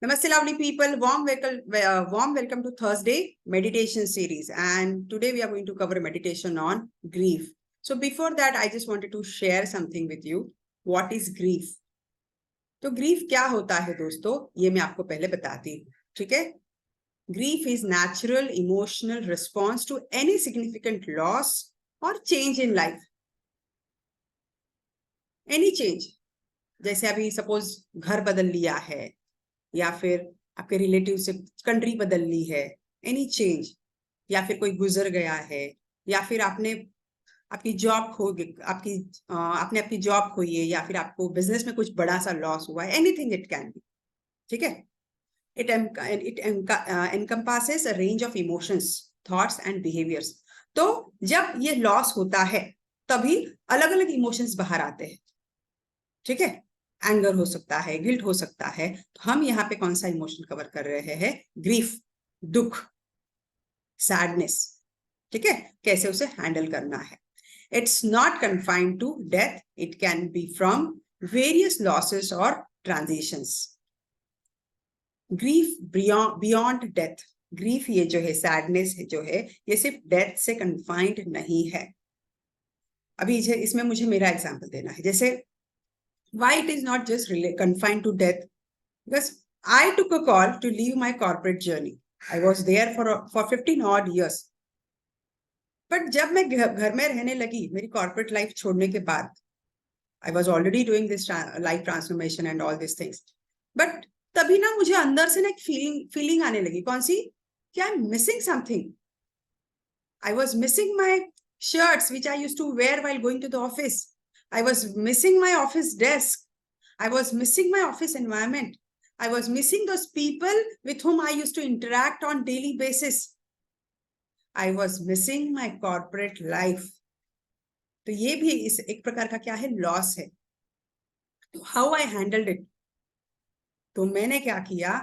Namaste, lovely people. Warm welcome to Thursday meditation series. And today we are going to cover meditation on grief. So before that, I just wanted to share something with you. What is grief? तो grief क्या होता है दोस्तों? ये मैं आपको पहले बताती हूँ, ठीक है? Grief is natural emotional response to any significant loss or change in life. Any change. जैसे अभी सपोज घर बदल लिया है या फिर आपके रिलेटिव से कंट्री बदल ली है, एनी चेंज, या फिर कोई गुजर गया है, या फिर आपकी जॉब आपने आपकी जॉब खोई है, या फिर आपको बिजनेस में कुछ बड़ा सा लॉस हुआ है, एनीथिंग इट कैन बी, ठीक है? It encompasses a range of emotions, thoughts and behaviours. तो जब ये लॉस होता है तभी अलग अलग इमोशंस बाहर आते हैं, ठीक है? एंगर हो सकता है, गिल्ट हो सकता है. तो हम यहाँ पे कौन सा इमोशन कवर कर रहे हैं? ग्रीफ, दुख, सैडनेस, ठीक है? कैसे उसे हैंडल करना है. It's not confined to death, it can be from various losses और transitions. Grief beyond death. Grief ये जो है, सैडनेस जो है, ये सिर्फ डेथ से कन्फाइंड नहीं है. अभी इसमें मुझे मेरा एग्जाम्पल देना है. जैसे why it is not just confined to death, because I took a call to leave my corporate journey. I was there for 15 odd years. But जब मैं घर में रहने लगी, मेरी corporate life छोड़ने के बाद, I was already doing this life transformation and all these things. But तभी ना मुझे अंदर से ना एक feeling आने लगी. कौन सी? कि I'm missing something. I was missing my shirts which I used to wear while going to the office. I was missing my office desk. I was missing my office environment. I was missing those people with whom I used to interact on daily basis. I was missing my corporate life. तो ये भी इस एक प्रकार का क्या है? Loss है. तो how I handled it? तो मैंने क्या किया?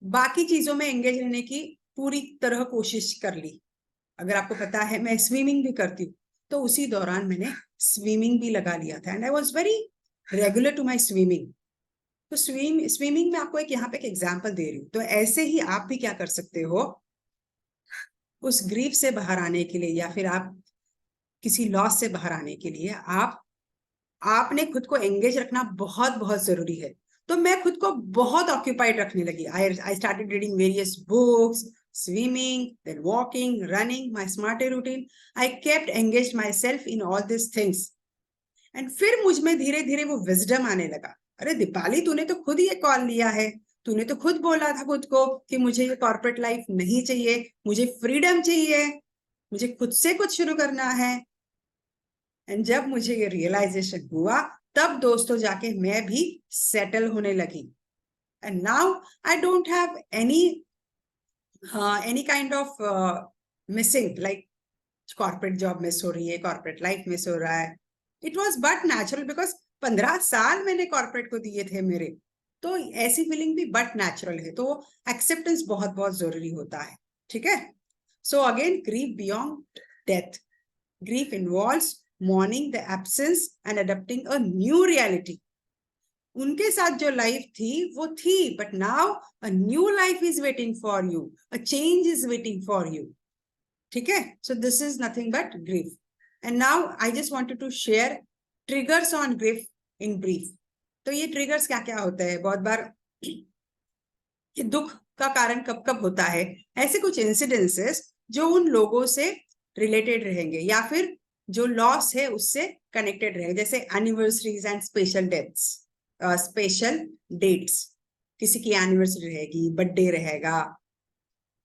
बाकी चीजों में एंगेज रहने की पूरी तरह कोशिश कर ली. अगर आपको पता है, मैं स्विमिंग भी करती हूँ, तो उसी दौरान मैंने स्विमिंग भी लगा लिया था. And I was very regular to my swimming. तो स्विमिंग में आपको यहाँ पे एक एग्जांपल दे रही हूँ. तो ऐसे ही आप भी क्या कर सकते हो, उस ग्रीफ से बाहर आने के लिए, या फिर आप किसी लॉस से बाहर आने के लिए आपने खुद को एंगेज रखना बहुत बहुत जरूरी है. तो मैं खुद को बहुत ऑक्यूपाइड रखने लगी. I started reading various books, swimming, then walking, running, my smarter routine. I kept engaged myself in all these things. And फिर मुझ में धीरे धीरे वो विजडम आने लगा. अरे दीपाली, तूने तो खुद ये कॉल लिया है, तूने तो खुद बोला था खुद को कि मुझे ये कॉर्पोरेट लाइफ नहीं चाहिए, मुझे फ्रीडम चाहिए, मुझे खुद से कुछ शुरू करना है. एंड जब मुझे ये रियलाइजेशन हुआ, तब दोस्तों जाके मैं भी सेटल होने लगी. And now I don't have any kind of missing, like corporate job miss हो रही है, corporate life miss हो रहा है. It was but natural because 15 साल मैंने corporate को दिए थे मेरे. तो ऐसी फीलिंग भी but natural है. तो acceptance बहुत बहुत जरूरी होता है, ठीक है? So again, grief beyond death. Grief involves mourning the absence and adapting a new reality. उनके साथ जो लाइफ थी वो थी, but now a new life is waiting for you, a change is waiting for you, ठीक है? So this is nothing but grief. And now I just wanted to share triggers on grief in brief. तो ये triggers क्या क्या होते हैं? बहुत बार ये दुख का कारण कब कब होता है, ऐसे कुछ इंसिडेंसेस जो उन लोगों से रिलेटेड रहेंगे, या फिर जो लॉस है उससे कनेक्टेड रहेंगे. जैसे anniversaries and special dates, special dates. किसी की एनिवर्सरी रहेगी, बर्थडे रहेगा,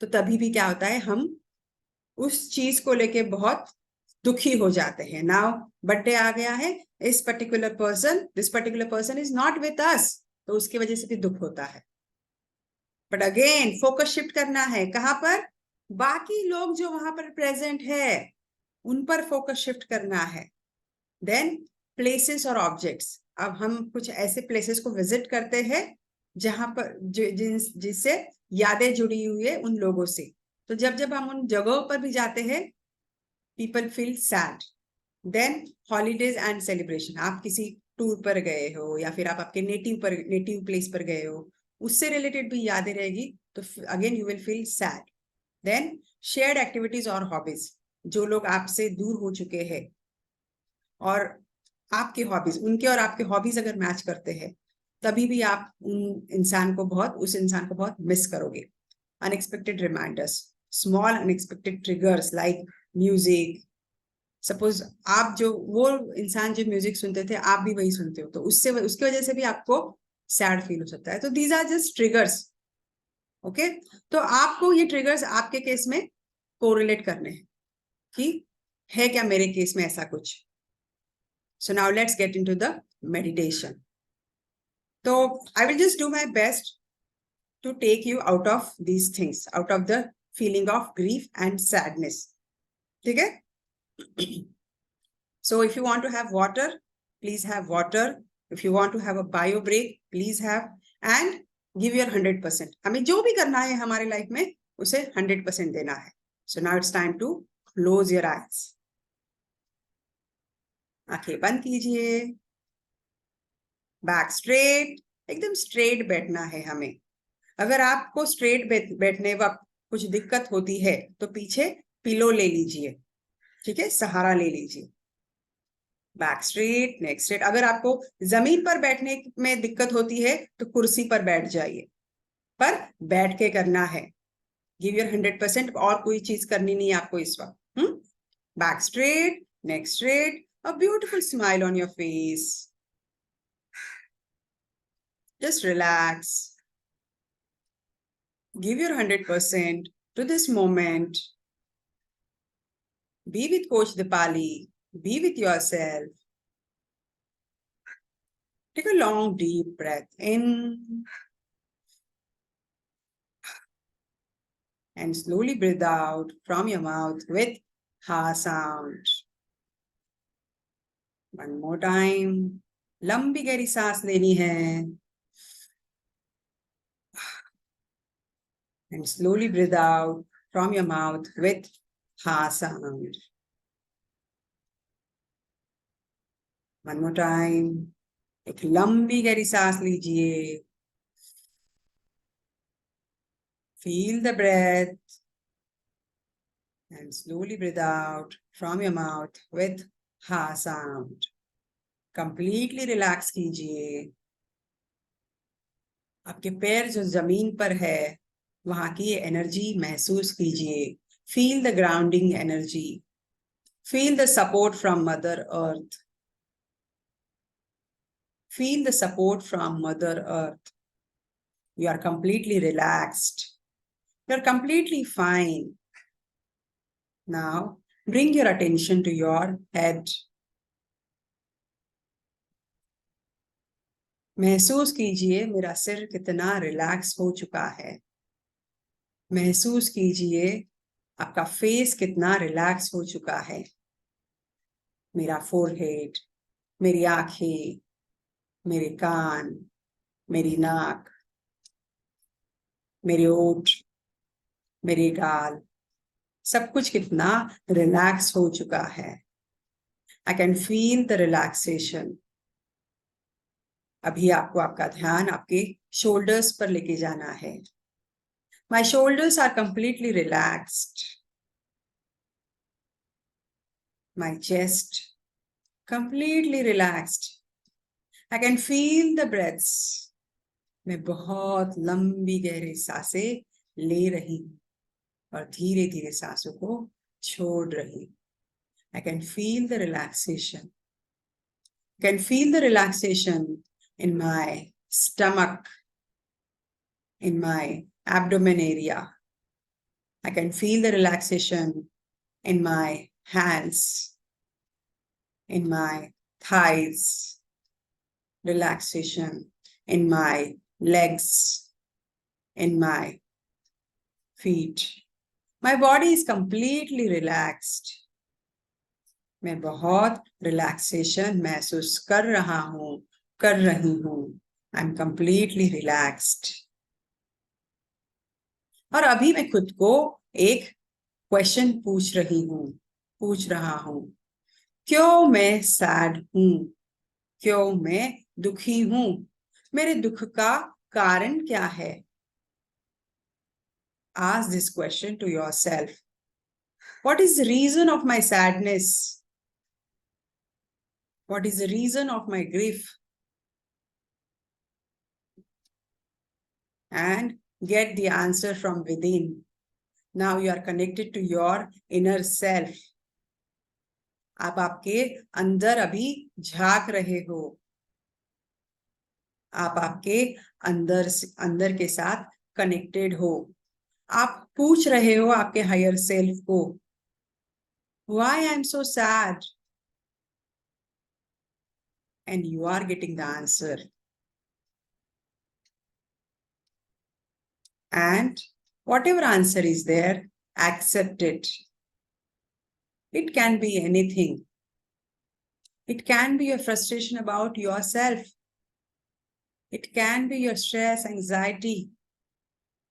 तो तभी भी क्या होता है, हम उस चीज को लेके बहुत दुखी हो जाते हैं. नाउ बर्थडे आ गया है, this particular person is not with us, तो उसकी वजह से भी दुख होता है. बट अगेन फोकस शिफ्ट करना है. कहां पर? बाकी लोग जो वहां पर प्रेजेंट है उन पर फोकस शिफ्ट करना है. देन प्लेसेस और ऑब्जेक्ट्स. अब हम कुछ ऐसे प्लेसेस को विजिट करते हैं जहां पर जिससे यादें जुड़ी हुई है उन लोगों से. तो जब हम उन जगहों पर भी जाते हैं, people feel sad. Then holidays and celebration. आप किसी टूर पर गए हो, या फिर आप आपके नेटिव प्लेस पर गए हो, उससे रिलेटेड भी यादें रहेगी तो again you will feel sad. Then shared activities और हॉबीज, जो लोग आपसे दूर हो चुके हैं और आपके हॉबीज, उनके और आपके हॉबीज अगर मैच करते हैं तभी भी आप उस इंसान को बहुत मिस करोगे। Unexpected reminders, small unexpected triggers like music. Suppose आप जो वो इंसान जो म्यूजिक सुनते थे आप भी वही सुनते हो, तो उसकी वजह से भी आपको सैड फील हो सकता है। तो these are just triggers. Okay, तो आपको ये ट्रिगर्स आपके केस में कोरिलेट करने हैं कि है क्या मेरे केस में ऐसा कुछ। So now let's get into the meditation. So I will just do my best to take you out of these things, out of the feeling of grief and sadness. Okay? So if you want to have water, please have water. If you want to have a bio break, please have, and give your 100%. हमें जो भी करना है हमारे life में उसे 100% देना है. So now it's time to close your eyes. आंखें बंद कीजिए. बैक स्ट्रेट, एकदम स्ट्रेट बैठना है हमें. अगर आपको स्ट्रेट बैठने वक्त कुछ दिक्कत होती है तो पीछे पिलो ले लीजिए, ठीक है, सहारा ले लीजिए. बैक स्ट्रेट, नेक स्ट्रेट. अगर आपको जमीन पर बैठने में दिक्कत होती है तो कुर्सी पर बैठ जाइए, पर बैठ के करना है. Give your 100%. और कोई चीज करनी नहीं है आपको इस वक्त. Back straight, neck straight, a beautiful smile on your face. Just relax. Give your 100% to this moment. Be with Coach Dipali. Be with yourself. Take a long, deep breath in. And slowly breathe out from your mouth with ha sound. One more time. लंबी गहरी सांस लेनी है. And slowly breathe out from your mouth with ha sound. One more time. एक लंबी गहरी सांस लीजिए. Feel the breath and slowly breathe out from your mouth with ha sound. Completely relax कीजिए. आपके पैर जो जमीन पर है वहां की एनर्जी महसूस कीजिए. Feel the grounding energy. Feel the support from Mother Earth. Feel the support from Mother Earth. You are completely relaxed. You are completely fine. Now, bring your attention to your head. महसूस कीजिए मेरा सिर कितना relax हो चुका है. महसूस कीजिए आपका फेस कितना रिलैक्स हो चुका है. मेरा फोरहेड, मेरी आंखें, मेरे कान, मेरी नाक, मेरे ओठ, मेरे गाल, सब कुछ कितना रिलैक्स हो चुका है. I can feel the relaxation. अभी आपको आपका ध्यान आपके शोल्डर्स पर लेके जाना है. My shoulders are completely relaxed. My chest completely relaxed. I can feel the breaths. मैं बहुत लंबी गहरी सांसें ले रही हूँ और धीरे धीरे सांसों को छोड़ रही हूँ. I can feel the relaxation. I can feel the relaxation in my stomach, in my abdomen area. I can feel the relaxation in my hands, in my thighs, relaxation in my legs, in my feet. My body is completely relaxed. मैं बहुत relaxation महसूस कर रहा हूँ, कर रही हूँ. I am completely relaxed. और अभी मैं खुद को एक क्वेश्चन पूछ रहा हूँ. क्यों मैं सैड हूँ? क्यों मैं दुखी हूँ? मेरे दुख का कारण क्या है? Ask this question to yourself. What is the reason of my sadness? What is the reason of my grief? And get the answer from within. Now you are connected to your inner self. आप आपके अंदर अभी झांक रहे हो. आप आपके अंदर के साथ कनेक्टेड हो. आप पूछ रहे हो आपके हायर सेल्फ को, why I am so sad? And you are getting the answer. And whatever answer is there, accept it. It can be anything. It can be your frustration about yourself. It can be your stress, anxiety,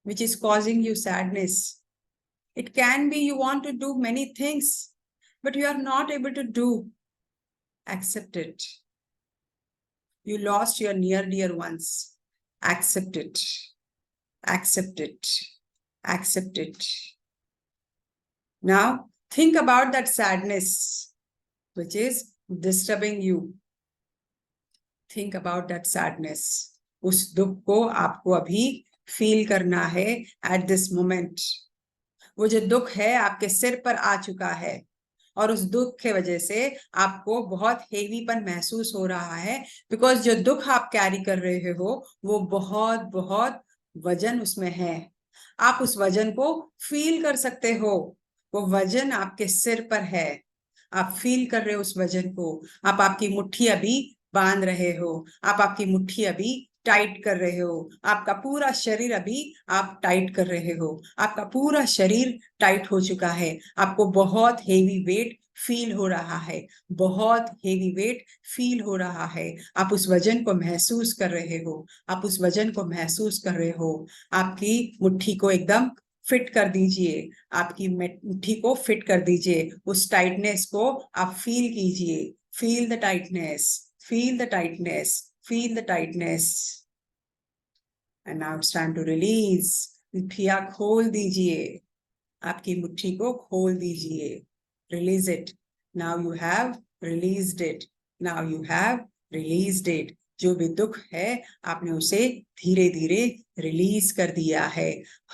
which is causing you sadness. It can be you want to do many things, but you are not able to do. Accept it. You lost your near dear ones. Accept it. Accept it. Accept it. Now, think about that sadness which is disturbing you. Think about that sadness. उस दुख को आपको अभी feel करना है at this moment. वो जो दुख है आपके सिर पर आ चुका है और उस दुख के वजह से आपको बहुत हेवीपन महसूस हो रहा है, बिकॉज जो दुख आप कैरी कर रहे हो वो बहुत बहुत वजन उसमें है. आप उस वजन को फील कर सकते हो. वो वजन आपके सिर पर है. आप फील कर रहे हो उस वजन को. आप आपकी मुट्ठी अभी बांध रहे हो. आप आपकी मुट्ठी अभी टाइट कर रहे हो. आपका पूरा शरीर अभी आप टाइट कर रहे हो. आपका पूरा शरीर टाइट हो चुका है. आपको बहुत हेवी वेट फील हो रहा है. बहुत हेवी वेट फील हो रहा है. आप उस वजन को महसूस कर रहे हो. आप उस वजन को महसूस कर रहे हो. आपकी मुट्ठी को एकदम फिट कर दीजिए. आपकी मुट्ठी को फिट कर दीजिए. उस टाइटनेस को आप फील कीजिए. Feel the tightness. Feel the tightness. Feel the tightness. And now it's time to release. मुट्ठियां खोल दीजिए. आपकी मुट्ठी को खोल दीजिए. Release it. Now you have released it. Now you have released it. जो भी दुख है आपने उसे धीरे धीरे रिलीज कर दिया है.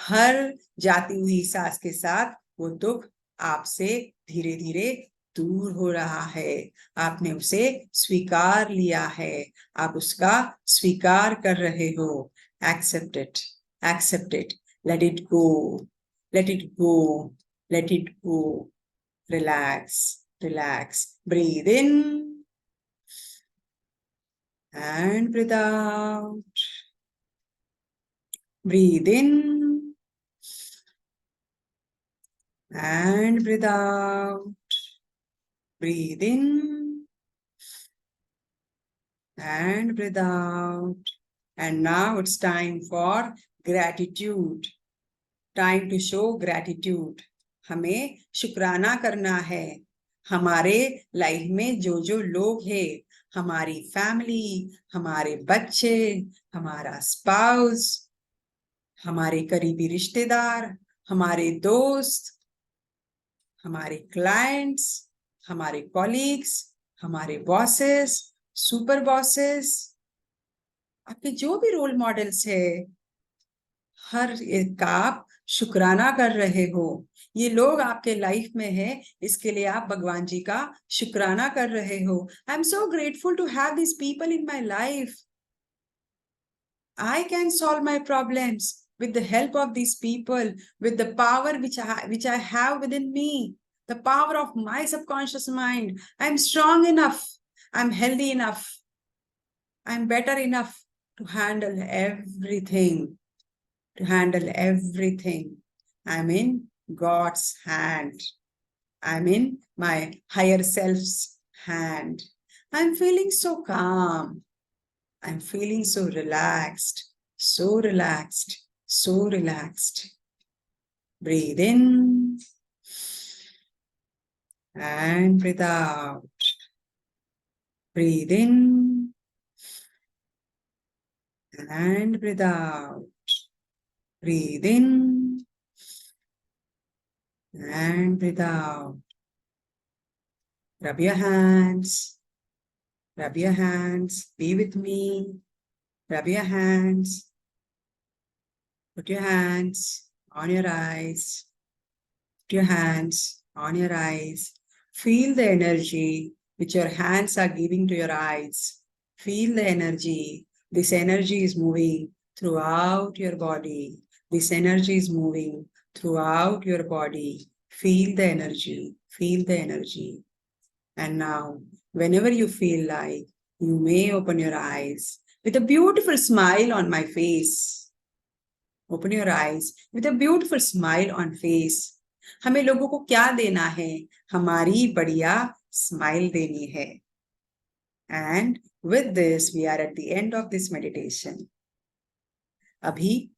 हर जाती हुई सांस के साथ वो दुख आपसे धीरे धीरे दूर हो रहा है. आपने उसे स्वीकार लिया है. आप उसका स्वीकार कर रहे हो. Accept it. Accept it. Let it go. Let it go. Let it go. Relax. Relax. Breathe in. And breathe out. Breathe in. And breathe out. Breathe in. And breathe out. And now it's time for gratitude. Time to show gratitude. हमें शुक्राना करना है. हमारे life में जो जो लोग हैं, हमारी फैमिली, हमारे बच्चे, हमारा स्पाउस, हमारे करीबी रिश्तेदार, हमारे दोस्त, हमारे क्लाइंट्स, हमारे कॉलीग्स, हमारे बॉसेस, सुपर बॉसेस, आपके जो भी रोल मॉडल्स है, हर एक का आप शुक्राना कर रहे हो. ये लोग आपके लाइफ में है, इसके लिए आप भगवान जी का शुक्राना कर रहे हो. I am so grateful to have this people in my life. I can solve my problems with the help of these people, with the power which I have within me, the power of my subconscious mind. I'm strong enough. I'm healthy enough. I'm better enough to handle everything. To handle everything. I'm in God's hand. I'm in my higher self's hand. I'm feeling so calm. I'm feeling so relaxed, so relaxed, so relaxed. Breathe in and breathe out. Breathe in and breathe out. Breathe in and breathe out. Rub your hands. Rub your hands. Be with me. Rub your hands. Put your hands on your eyes. Put your hands on your eyes. Feel the energy which your hands are giving to your eyes. Feel the energy. This energy is moving throughout your body. This energy is moving throughout your body. Feel the energy. Feel the energy. And now, whenever you feel like, you may open your eyes with a beautiful smile on my face. Open your eyes with a beautiful smile on face. हमें लोगों को क्या देना है? हमारी बढ़िया smile देनी है. And with this, we are at the end of this meditation. अभी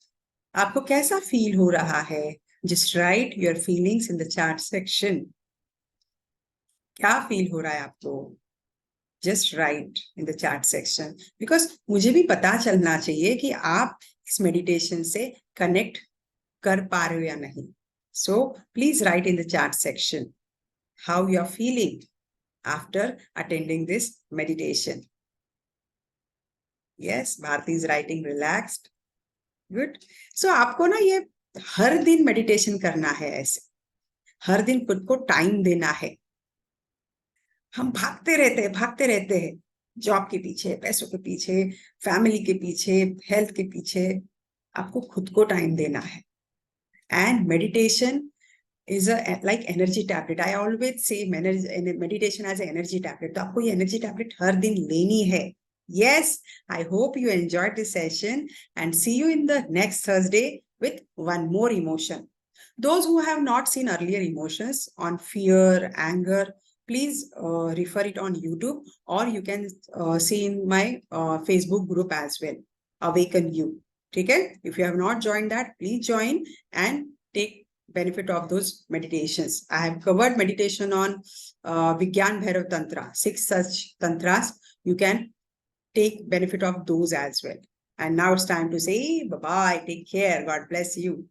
आपको कैसा फील हो रहा है? Just write your feelings in the chat section. क्या फील हो रहा है आपको? Just write in the chat section. Because मुझे भी पता चलना चाहिए कि आप इस मेडिटेशन से कनेक्ट कर पा रहे हो या नहीं. So please write in the chat section how you are feeling after attending this meditation. Yes, Bharti is writing relaxed. Good. So आपको ना ये हर दिन मेडिटेशन करना है. ऐसे हर दिन खुद को टाइम देना है. हम भागते रहते हैं जॉब के पीछे, पैसों के पीछे, फैमिली के पीछे, हेल्थ के पीछे. आपको खुद को टाइम देना है. And meditation is like energy tablet. I always say meditation as an energy tablet. तो आपको ये energy tablet हर दिन लेनी है. Yes, I hope you enjoyed this session and see you in the next Thursday with one more emotion. Those who have not seen earlier emotions on fear, anger, please refer it on YouTube, or you can see in my Facebook group as well, Awaken You. Okay? If you have not joined that, please join and take benefit of those meditations. I have covered meditation on Vigyan Bhairav Tantra, 6 such tantras. You can take benefit of those as well. And now it's time to say bye-bye. Take care. God bless you.